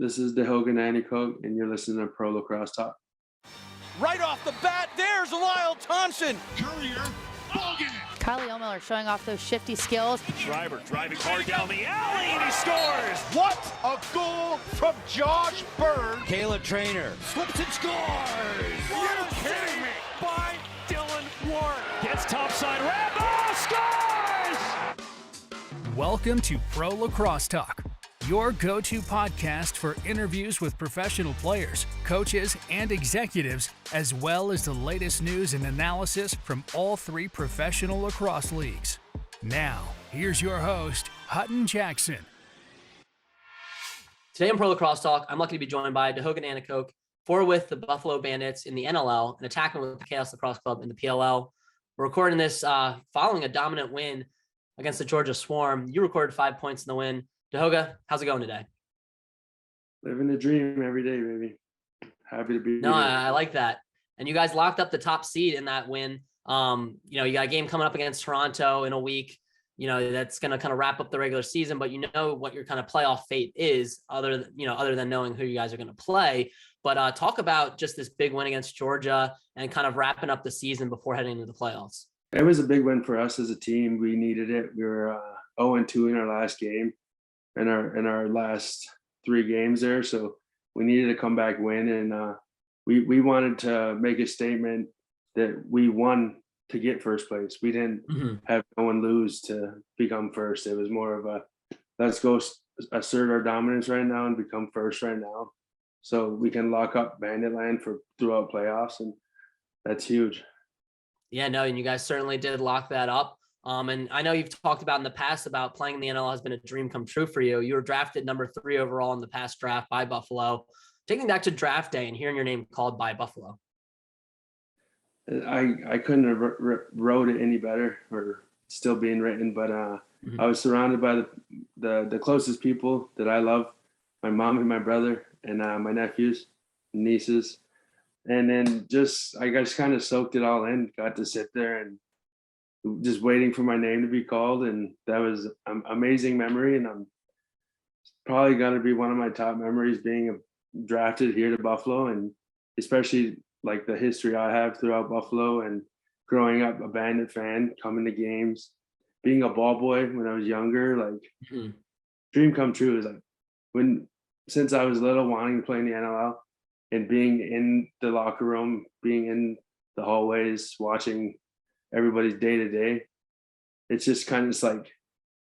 This is Tehoka Nanticoke, and you're listening to Pro Lacrosse Talk. Right off the bat, there's Lyle Thompson. Courier, Bogan. Carly O'Miller showing off those shifty skills. Driver driving hard down the alley, and he scores. What a goal from Josh Bird. Caleb Trainer Flips and scores. What are you kidding me? By Dylan Ward. Gets topside wrap. Oh, scores! Welcome to Pro Lacrosse Talk, your go-to podcast for interviews with professional players, coaches, and executives, as well as the latest news and analysis from all three professional lacrosse leagues. Now, here's your host, Hutton Jackson. Today on Pro Lacrosse Talk, I'm lucky to be joined by Tehoka Nanticoke, forward with the Buffalo Bandits in the NLL, and attackman with the Chaos Lacrosse Club in the PLL. We're recording this following a dominant win against the Georgia Swarm. You recorded 5 points in the win. Tehoka, how's it going today? Living the dream every day, baby. Happy to be No, here. I like that. And you guys locked up the top seed in that win. You got a game coming up against Toronto in a week. That's going to kind of wrap up the regular season, but you know what your kind of playoff fate is other than knowing who you guys are going to play. But talk about just this big win against Georgia and kind of wrapping up the season before heading into the playoffs. It was a big win for us as a team. We needed it. We were 0-2 in our last game. In our last 3 games there, so we needed a comeback win, and we wanted to make a statement that we won to get first place. We didn't have no one lose to become first. It was more of a let's go assert our dominance right now and become first right now, so we can lock up Bandit Land for throughout playoffs, and that's huge. Yeah, no, and you guys certainly did lock that up. And I know you've talked about in the past about playing in the NLL has been a dream come true for you. You were drafted number 3 overall in the past draft by Buffalo. Taking back to draft day and hearing your name called by Buffalo. I couldn't have wrote it any better, or still being written, but I was surrounded by the closest people that I love, my mom and my brother and my nephews and nieces. And then I just kind of soaked it all in, got to sit there and just waiting for my name to be called, and that was an amazing memory, and I'm probably going to be one of my top memories being drafted here to Buffalo, and especially like the history I have throughout Buffalo and growing up a Bandit fan, coming to games, being a ball boy when I was younger, like dream come true. Is like since I was little, wanting to play in the NLL and being in the locker room, being in the hallways, watching everybody's day to day. It's just kind of like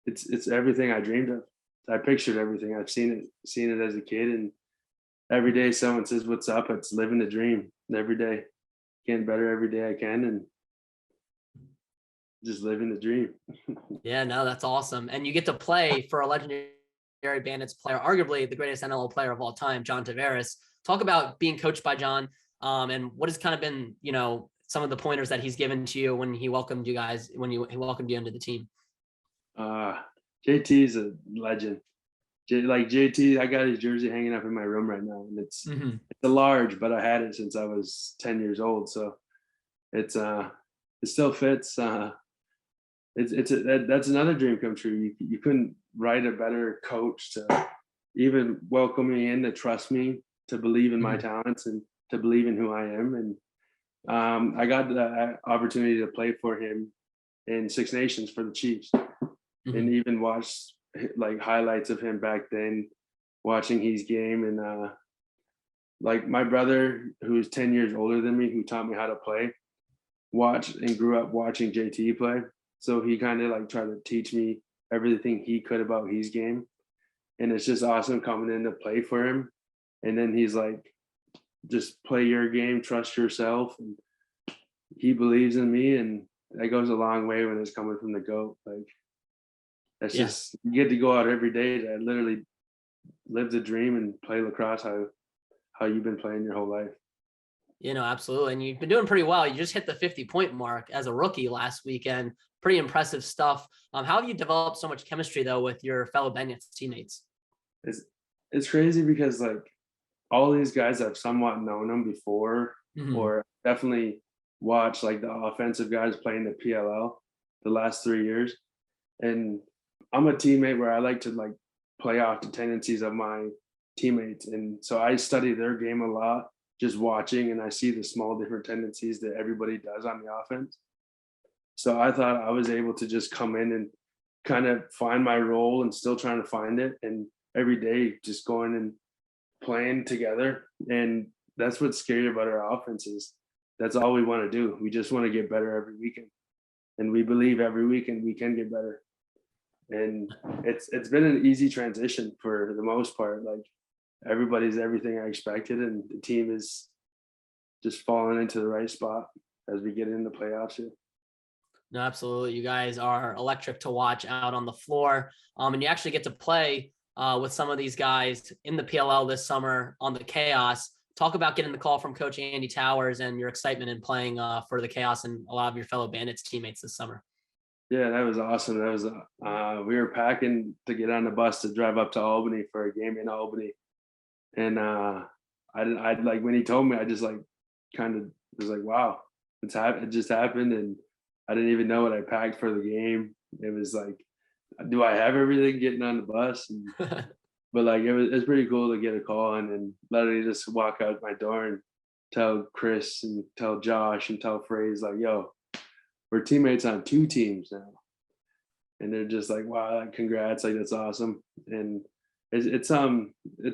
it's everything I dreamed of. I pictured everything. I've seen it as a kid, and every day someone says, "What's up?" It's living the dream every day, getting better every day I can, and just living the dream. Yeah, no, that's awesome. And you get to play for a legendary Bandits player, arguably the greatest NLL player of all time, John Tavares. Talk about being coached by John, and what has kind of been, some of the pointers that he's given to you when he welcomed you guys, he welcomed you into the team. JT's a legend. JT, I got his jersey hanging up in my room right now, and it's a large, but I had it since I was 10 years old, so it still fits. That's another dream come true. You couldn't write a better coach to even welcome me in, to trust me, to believe in my talents, and to believe in who I am. And I got the opportunity to play for him in Six Nations for the Chiefs, and even watched like highlights of him back then, watching his game. And like my brother, who's 10 years older than me, who taught me how to play, watched and grew up watching JT play. So he kind of like tried to teach me everything he could about his game. And it's just awesome coming in to play for him. And then he's like, just play your game, trust yourself. And he believes in me, and that goes a long way when it's coming from the GOAT. Like, that's just, you get to go out every day to literally live the dream and play lacrosse how you've been playing your whole life. Absolutely. And you've been doing pretty well. You just hit the 50-point mark as a rookie last weekend. Pretty impressive stuff. How have you developed so much chemistry though with your fellow Bandits teammates? It's crazy because like all these guys I've somewhat known them before, or definitely watched like the offensive guys playing the PLL the last 3 years. And I'm a teammate where I like to like play off the tendencies of my teammates. And so I study their game a lot, just watching, and I see the small different tendencies that everybody does on the offense. So I thought I was able to just come in and kind of find my role and still trying to find it. And every day just going and playing together. And that's what's scary about our offense is that's all we want to do. We just want to get better every weekend. And we believe every weekend we can get better. And it's been an easy transition for the most part. Like everybody's everything I expected, and the team is just falling into the right spot as we get into the playoffs here. No, absolutely. You guys are electric to watch out on the floor. And you actually get to play with some of these guys in the PLL this summer on the Chaos. Talk about getting the call from Coach Andy Towers and your excitement in playing for the Chaos and a lot of your fellow Bandits teammates this summer. Yeah, that was awesome. That was we were packing to get on the bus to drive up to Albany for a game in Albany, and I like when he told me, I just like kind of was like, wow, it just happened, and I didn't even know what I packed for the game. It was like, do I have everything getting on the bus? And, but like it's pretty cool to get a call and literally just walk out my door and tell Chris and tell Josh and tell Fraze like, yo, we're teammates on 2 teams now. And they're just like, wow, like, congrats, like that's awesome. And it's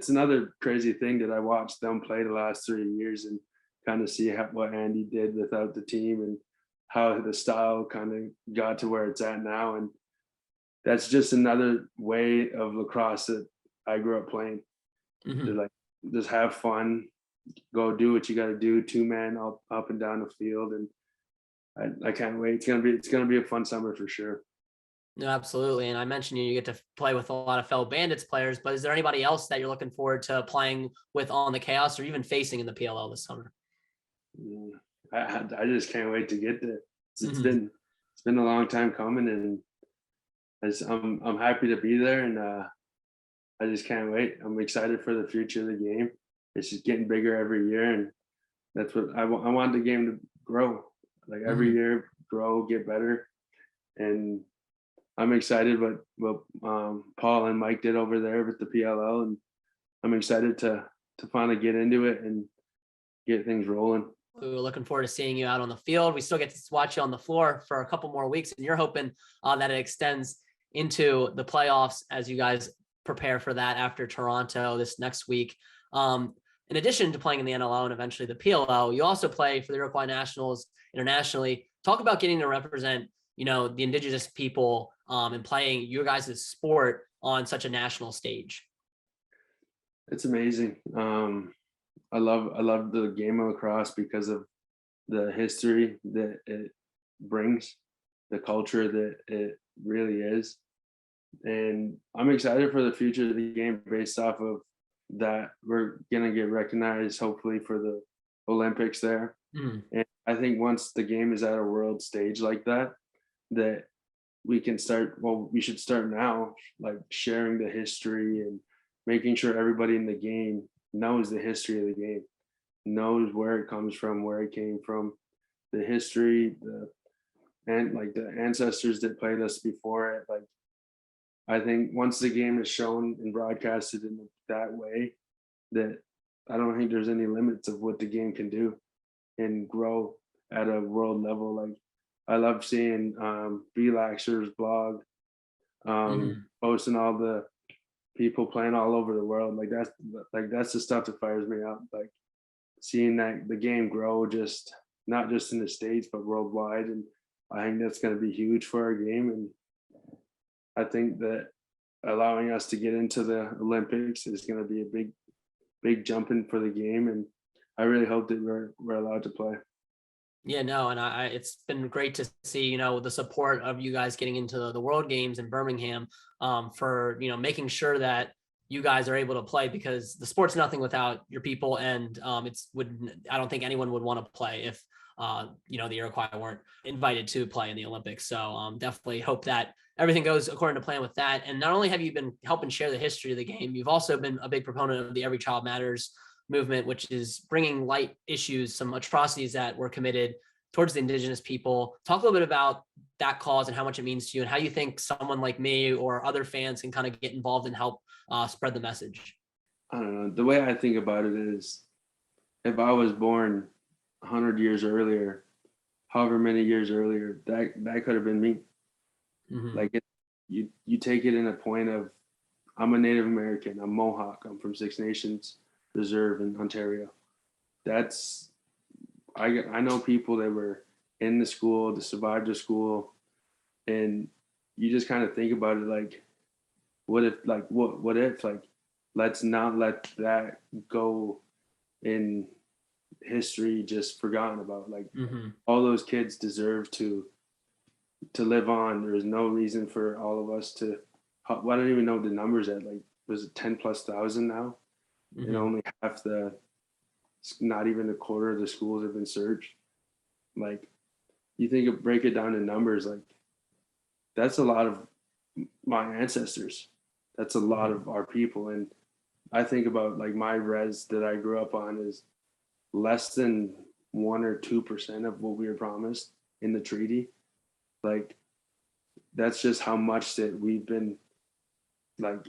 another crazy thing that I watched them play the last 3 years and kind of see what Andy did without the team and how the style kind of got to where it's at now. And that's just another way of lacrosse that I grew up playing. To like just have fun, go do what you got to do, 2-man up and down the field. And I can't wait. It's gonna be a fun summer for sure. No, absolutely. And I mentioned you get to play with a lot of fellow Bandits players, but is there anybody else that you're looking forward to playing with on the Chaos or even facing in the PLL this summer? I just can't wait to get there. It's been a long time coming, and I'm happy to be there, and I just can't wait. I'm excited for the future of the game. It's just getting bigger every year, and that's what I want the game to grow. Like every year, grow, get better, and I'm excited what Paul and Mike did over there with the PLL, and I'm excited to finally get into it and get things rolling. We were looking forward to seeing you out on the field. We still get to watch you on the floor for a couple more weeks, and you're hoping that it extends into the playoffs as you guys prepare for that after Toronto this next week. In addition to playing in the NLL and eventually the PLL, you also play for the Iroquois Nationals internationally. Talk about getting to represent, the Indigenous people and playing your guys' sport on such a national stage. It's amazing. I love the game of lacrosse because of the history that it brings, the culture that it really is. And I'm excited for the future of the game based off of that. We're going to get recognized hopefully for the Olympics there. And I think once the game is at a world stage like that we can start, we should start now, like sharing the history and making sure everybody in the game knows the history of the game, knows where it comes from, where it came from, the history, and like the ancestors that played us before it. Like, I think once the game is shown and broadcasted in that way, that I don't think there's any limits of what the game can do and grow at a world level. Like, I love seeing Relaxer's blog, posting all the people playing all over the world. That's the stuff that fires me up. Like seeing that the game grow, just not just in the States but worldwide. And I think that's going to be huge for our game. And I think that allowing us to get into the Olympics is going to be a big jump in for the game. And I really hope that we're allowed to play. Yeah, no, and it's been great to see, the support of you guys getting into the World Games in Birmingham for, making sure that you guys are able to play, because the sport's nothing without your people. And I don't think anyone would want to play if, the Iroquois weren't invited to play in the Olympics. So definitely hope that everything goes according to plan with that. And not only have you been helping share the history of the game, you've also been a big proponent of the Every Child Matters movement, which is bringing light issues, some atrocities that were committed towards the Indigenous people. Talk a little bit about that cause and how much it means to you, and how you think someone like me or other fans can kind of get involved and help spread the message. I don't know. The way I think about it is, if I was born 100 years earlier, however many years earlier, that could have been me. Like you take it in a point of, I'm a Native American, I'm Mohawk, I'm from Six Nations Reserve in Ontario. I know people that were in the school, that survived the school, and you just kind of think about it like, what if let's not let that go in history, just forgotten about. Like all those kids deserve to live on. There is no reason for all of us to, well, I don't even know what the numbers at, like, was it 10,000+ now? And only half not even a quarter of the schools have been searched. Like, you think of, break it down in numbers, like, that's a lot of my ancestors. That's a lot of our people. And I think about, like, my res that I grew up on is less than 1 or 2% of what we were promised in the treaty. Like, that's just how much that we've been, like,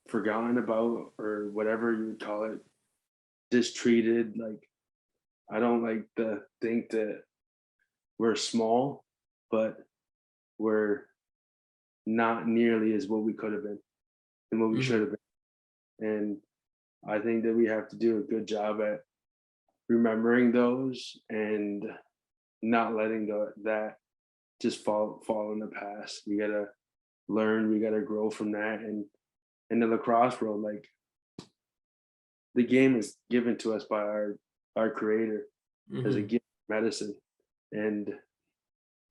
forgotten about, or whatever you would call it, mistreated. Like, I don't like to think that we're small, but we're not nearly as what we could have been and what we should have been. And I think that we have to do a good job at remembering those and not letting that just fall in the past. We gotta learn, we gotta grow from that. And in the lacrosse world, like, the game is given to us by our creator as a gift of medicine. And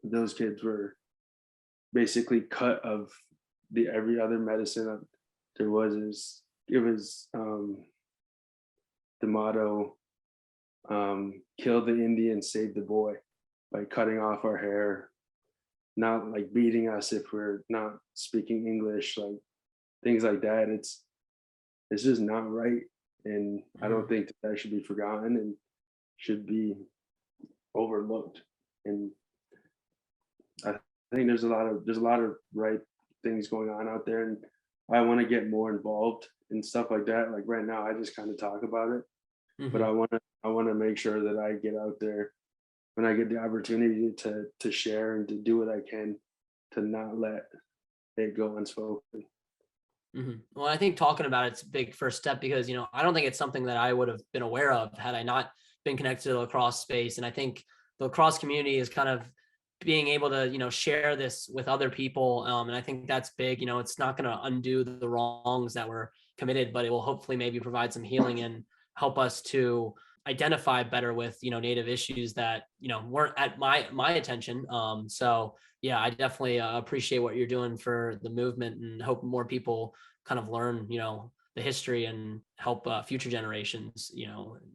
those kids were basically cut of every other medicine there was. It was the motto, kill the Indian, save the boy, by cutting off our hair, not like beating us if we're not speaking English, like things like that. It's just not right. And I don't think that should be forgotten and should be overlooked. And I think there's a lot of right things going on out there, and I want to get more involved in stuff like that. Like right now, I just kind of talk about it, but I want to make sure that I get out there when I get the opportunity to share and to do what I can to not let it go unspoken. Well, I think talking about it's a big first step, because, I don't think it's something that I would have been aware of had I not been connected to the lacrosse space. And I think the lacrosse community is kind of being able to, share this with other people. And I think that's big. It's not going to undo the wrongs that were committed, but it will hopefully maybe provide some healing and help us to identify better with, Native issues that, weren't at my attention. So yeah, I definitely appreciate what you're doing for the movement, and hope more people kind of learn, the history and help future generations,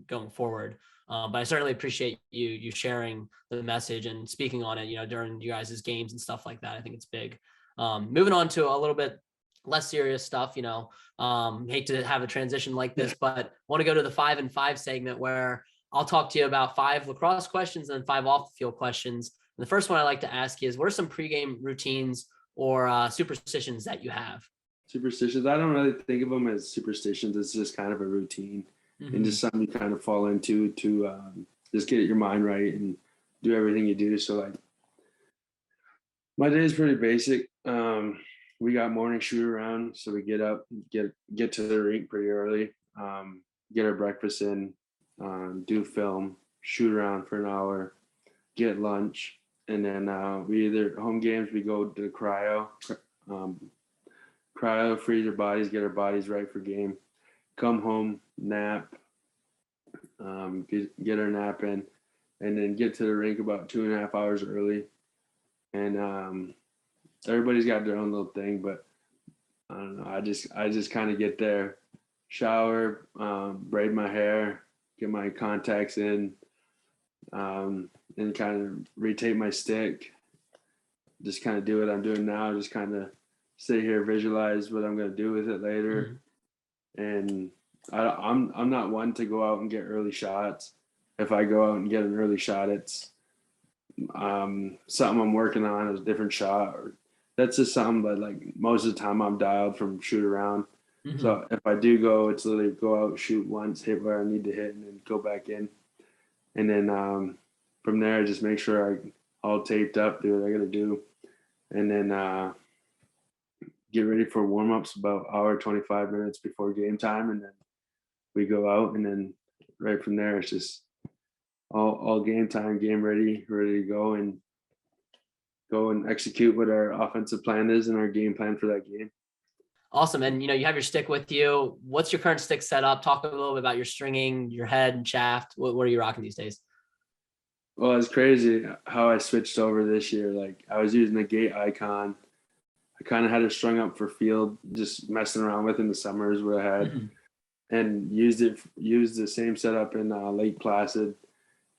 going forward. But I certainly appreciate you sharing the message and speaking on it, during you guys' games and stuff like that. I think it's big. Moving on to a little bit less serious stuff, hate to have a transition like this, but want to go to the 5 and 5 segment, where I'll talk to you about 5 lacrosse questions and then 5 off the field questions. And the first one I like to ask you is, what are some pregame routines or superstitions that you have? Superstitions, I don't really think of them as superstitions. It's just kind of a routine and just something you kind of fall into to just get your mind right and do everything you do. So, like, my day is pretty basic. We got morning shoot around, so we get up, get to the rink pretty early, get our breakfast in, do film, shoot around for an hour, get lunch, and then we either home games, we go to the cryo, freeze our bodies, get our bodies right for game, come home, nap, get our nap in, and then get to the rink about 2.5 hours early. And everybody's got their own little thing, but I don't know. I just kind of get there, shower, braid my hair, get my contacts in, and kind of retape my stick. Just kind of do what I'm doing now. Just kind of sit here, visualize what I'm going to do with it later. And I'm not one to go out and get early shots. If I go out and get an early shot, it's something I'm working on, is a different shot, or that's just something that, like, most of the time I'm dialed from shoot around. So if I do go, it's literally go out, shoot once, hit where I need to hit, and then go back in. And then from there, I just make sure I all taped up, do what I got to do. And then get ready for warm-ups about hour, 25 minutes before game time. And then we go out, and then right from there, it's just all game time, game ready to go and execute what our offensive plan is and our game plan for that game. Awesome. And, you have your stick with you. What's your current stick setup? Talk a little bit about your stringing, your head and shaft. What are you rocking these days? Well, it's crazy how I switched over this year. Like, I was using the Gate Icon. I kind of had it strung up for field, just messing around with in the summers what I had, and used the same setup in Lake Placid,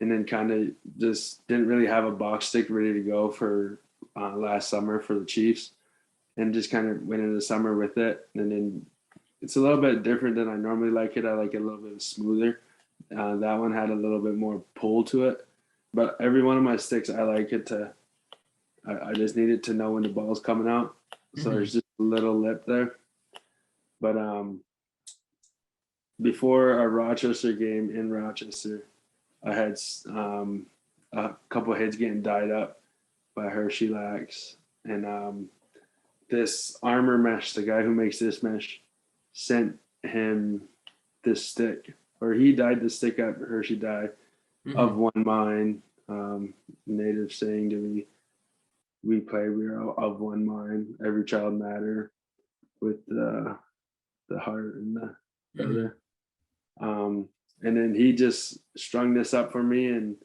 and then kind of just didn't really have a box stick ready to go for last summer for the Chiefs. And just kind of went into the summer with it. And then it's a little bit different than I normally like it. I like it a little bit smoother. That one had a little bit more pull to it. But every one of my sticks, I like it to – I just need it to know when the ball's coming out. So there's just a little lip there. But before our Rochester game in Rochester, I had a couple of heads getting dyed up by Hershey Lax. And this Armor Mesh, the guy who makes this mesh, sent him this stick, or he dyed the stick up Hershey dye of one mind. Native saying to me, we are of one mind, every child matter, with the heart and the other. And then he just strung this up for me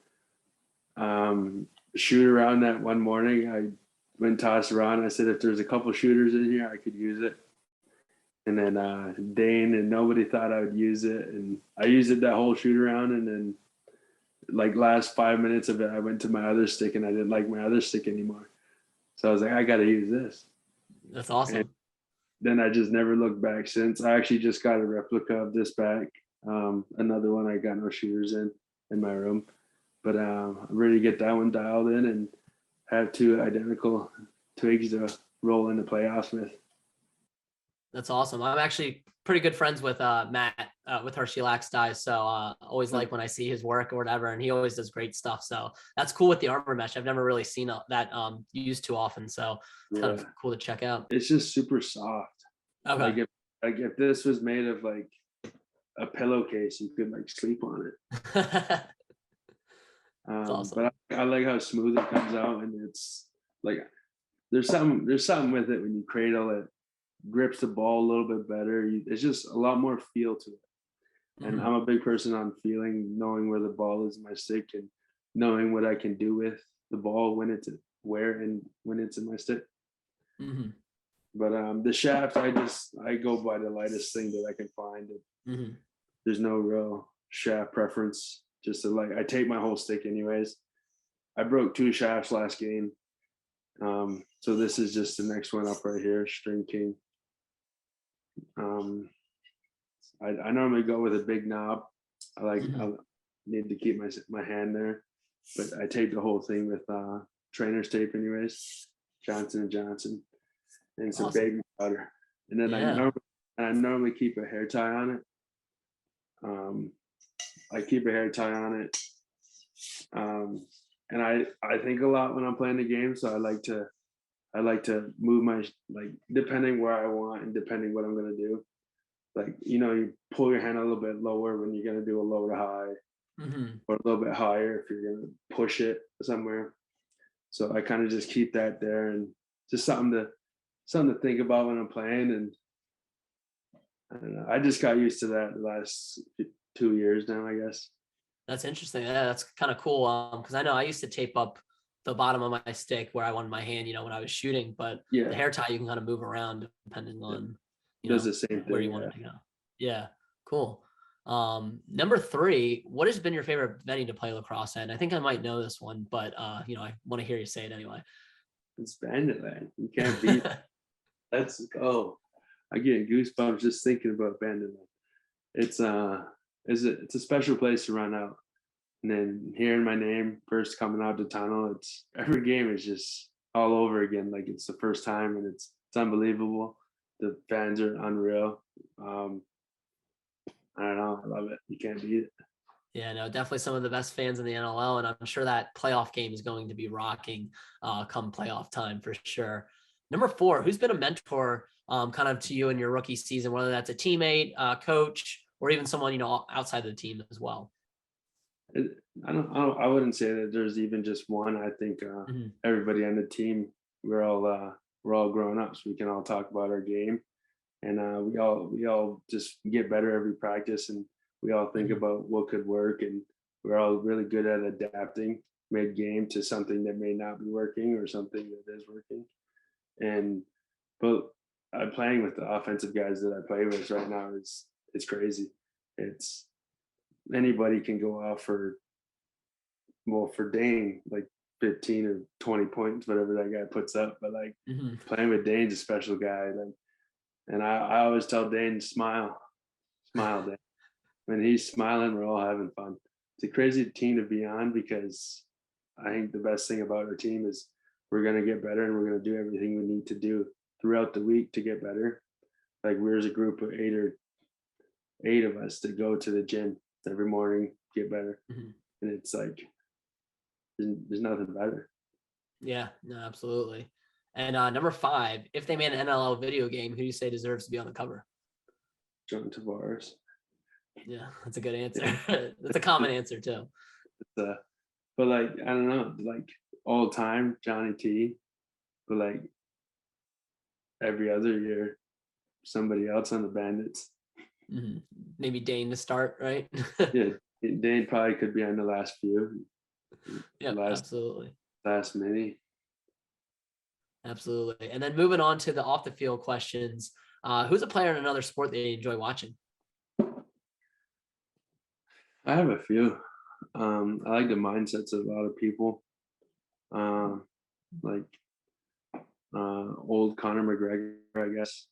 and shoot around that one morning. I went tossed around. I said, if there's a couple shooters in here, I could use it. And then Dane and nobody thought I would use it. And I used it that whole shoot around. And then like last 5 minutes of it, I went to my other stick and I didn't like my other stick anymore. So I was like, I got to use this. That's awesome. And then I just never looked back since. I actually just got a replica of this back. Another one I got no shooters in my room. But I'm ready to get that one dialed in and have two identical twigs to roll into playoffs with. That's awesome. I'm actually pretty good friends with Matt with Hershey Lax dyes. So always like when I see his work or whatever, and he always does great stuff. So that's cool with the Armor Mesh. I've never really seen that used too often. So it's kind of cool to check out. It's just super soft. Okay. Like if this was made of like a pillowcase, you could like sleep on it. Awesome. But I like how smooth it comes out, and it's like there's something with it when you cradle it, grips the ball a little bit better. It's just a lot more feel to it. And I'm a big person on feeling, knowing where the ball is in my stick and knowing what I can do with the ball when it's where and when it's in my stick. But the shaft, I go by the lightest thing that I can find. There's no real shaft preference. Just I tape my whole stick anyways. I broke 2 shafts last game. So this is just the next one up right here, String King. I normally go with a big knob. I need to keep my hand there, but I tape the whole thing with trainer's tape anyways, Johnson & Johnson, and some baby powder. And then I normally keep a hair tie on it. I keep a hair tie on it. And I think a lot when I'm playing the game. So I like to move my, like, depending where I want and depending what I'm going to do. Like, you pull your hand a little bit lower when you're going to do a low to high, or a little bit higher if you're going to push it somewhere. So I kind of just keep that there, and just something to think about when I'm playing. And I don't know, I just got used to that the last 2 years now, I guess. That's interesting. Yeah, that's kind of cool. Because I know I used to tape up the bottom of my stick where I wanted my hand, when I was shooting. But the hair tie you can kind of move around depending on does the same thing where you want it to go. Yeah, cool. Number 3, what has been your favorite venue to play lacrosse in? I think I might know this one, but I want to hear you say it anyway. It's Bandit Land. You can't beat it. Let's go. I get goosebumps just thinking about Bandit Land. It's a special place to run out. And then hearing my name first coming out the tunnel, it's every game is just all over again. Like it's the first time, and it's unbelievable. The fans are unreal. I don't know. I love it. You can't beat it. Yeah, no, definitely some of the best fans in the NLL, and I'm sure that playoff game is going to be rocking come playoff time for sure. Number 4, who's been a mentor kind of to you in your rookie season, whether that's a teammate, coach, or even someone, you know, outside of the team as well? I wouldn't say that there's even just one. I think everybody on the team, we're all grown up, so we can all talk about our game, and we all just get better every practice, and we all think about what could work, and we're all really good at adapting mid-game to something that may not be working or something that is working. But I'm playing with the offensive guys that I play with right now. It's crazy. It's anybody can go off for Dane, like 15 or 20 points, whatever that guy puts up. But like playing with Dane's a special guy. Like, and I always tell Dane, smile, Dane. When he's smiling, we're all having fun. It's a crazy team to be on, because I think the best thing about our team is we're going to get better, and we're going to do everything we need to do throughout the week to get better. Like, we're a group of eight of us that go to the gym every morning, get better. And it's like, there's nothing better. Yeah, no, absolutely. And number 5, if they made an NLL video game, who do you say deserves to be on the cover? John Tavares. Yeah, that's a good answer. That's a common answer too. But like, I don't know, like all time Johnny T, but like every other year, somebody else on the Bandits. Maybe Dane to start, right? Yeah, Dane probably could be on the last few. Yeah, absolutely. Last many. Absolutely. And then moving on to the off the field questions, who's a player in another sport that you enjoy watching? I have a few. I like the mindsets of a lot of people. Like old Conor McGregor, I guess.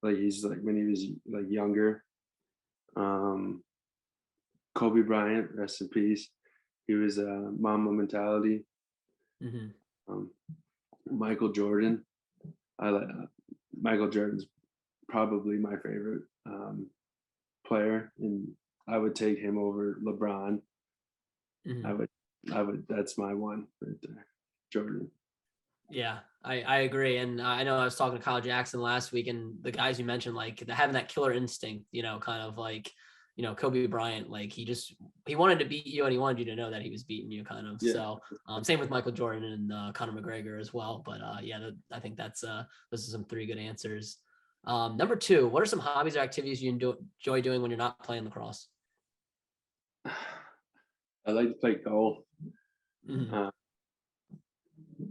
Like he's like when he was like younger. Kobe Bryant, rest in peace. He was a Mamba mentality. Michael Jordan. I like Michael Jordan's probably my favorite player, and I would take him over LeBron. I would. That's my one right there, Jordan. Yeah, I agree. And I know I was talking to Kyle Jackson last week, and the guys you mentioned, like having that killer instinct, you know, kind of like, you know, Kobe Bryant, like he wanted to beat you, and he wanted you to know that he was beating you, kind of. Yeah. So same with Michael Jordan and Conor McGregor as well. But yeah, I think those are some 3 good answers. Number 2, what are some hobbies or activities you enjoy doing when you're not playing lacrosse? I like to play golf.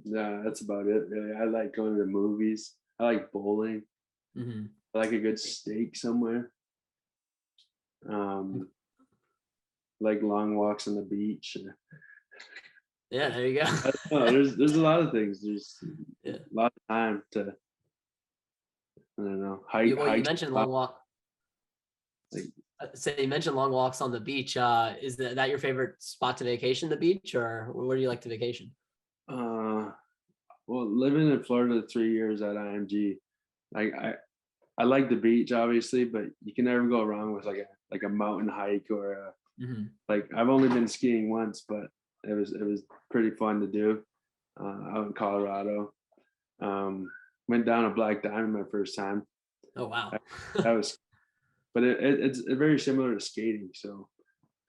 Yeah, that's about it, really. I like going to the movies. I like bowling. I like a good steak somewhere. Like long walks on the beach. Yeah, there you go. There's a lot of things. There's a lot of time to, I don't know, hike. You mentioned long walk. So you mentioned long walks on the beach. Is that your favorite spot to vacation, the beach, or where do you like to vacation? Well, living in Florida 3 years at IMG, I like the beach obviously, but you can never go wrong with like a mountain hike or like I've only been skiing once, but it was pretty fun to do out in Colorado. Went down a Black Diamond my first time. Oh wow. But it's very similar to skating. So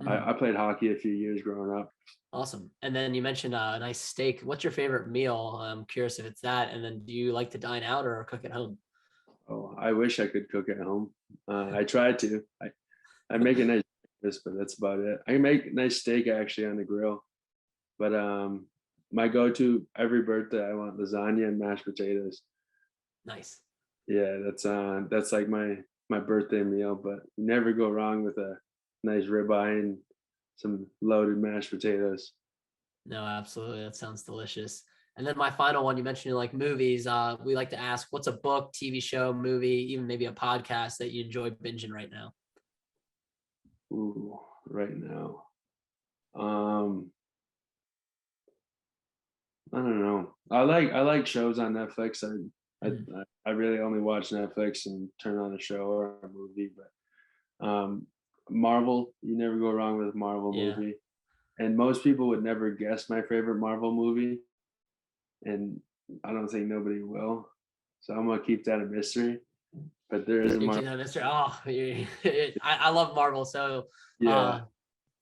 I played hockey a few years growing up. Awesome. And then you mentioned a nice steak. What's your favorite meal? I'm curious if it's that. And then do you like to dine out or cook at home? Oh, I wish I could cook at home. I try to. I make a nice breakfast, but that's about it. I can make nice steak actually on the grill. But my go-to every birthday, I want lasagna and mashed potatoes. Nice. Yeah, that's like my birthday meal, but you never go wrong with a nice ribeye and some loaded mashed potatoes. No, absolutely. That sounds delicious. And then my final one, you mentioned you like movies. We like to ask, what's a book, TV show, movie, even maybe a podcast that you enjoy binging right now? Ooh, right now. I don't know. I like shows on Netflix. I really only watch Netflix and turn on a show or a movie, but Marvel, you never go wrong with a Marvel movie. And most people would never guess my favorite Marvel movie, and I don't think nobody will. So I'm gonna keep that a mystery. But there is a Marvel. Oh, I love Marvel, so Yeah.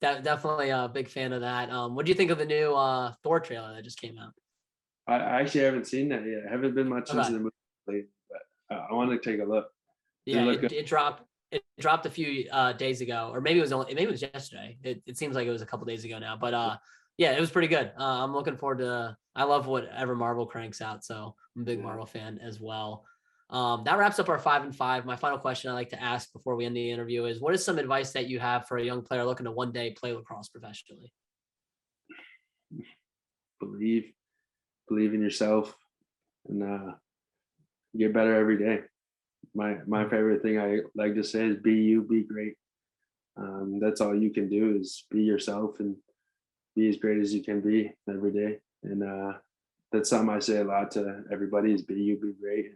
Definitely a big fan of that. What do you think of the new Thor trailer that just came out? I actually haven't seen that yet. I haven't been much into the movie lately, but I want to take a look. Yeah, it dropped. It dropped a few days ago, or maybe it was yesterday. It seems like it was a couple days ago now, but yeah, it was pretty good. I'm looking forward to. I love whatever Marvel cranks out, so I'm a big Marvel fan as well. That wraps up our 5 and 5. My final question I like to ask before we end the interview is, what is some advice that you have for a young player looking to one day play lacrosse professionally? Believe in yourself, and get better every day. My favorite thing I like to say is be you, be great. That's all you can do is be yourself and be as great as you can be every day. And that's something I say a lot to everybody is be you, be great.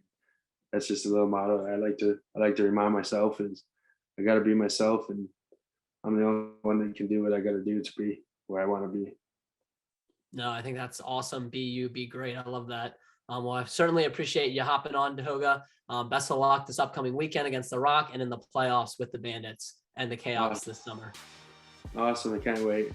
That's just a little motto I like to remind myself is I got to be myself, and I'm the only one that can do what I got to do to be where I want to be. No, I think that's awesome. Be you, be great. I love that. Well, I certainly appreciate you hopping on, Tehoka. Best of luck this upcoming weekend against the Rock and in the playoffs with the Bandits and the Chaos this summer. Awesome. I can't wait.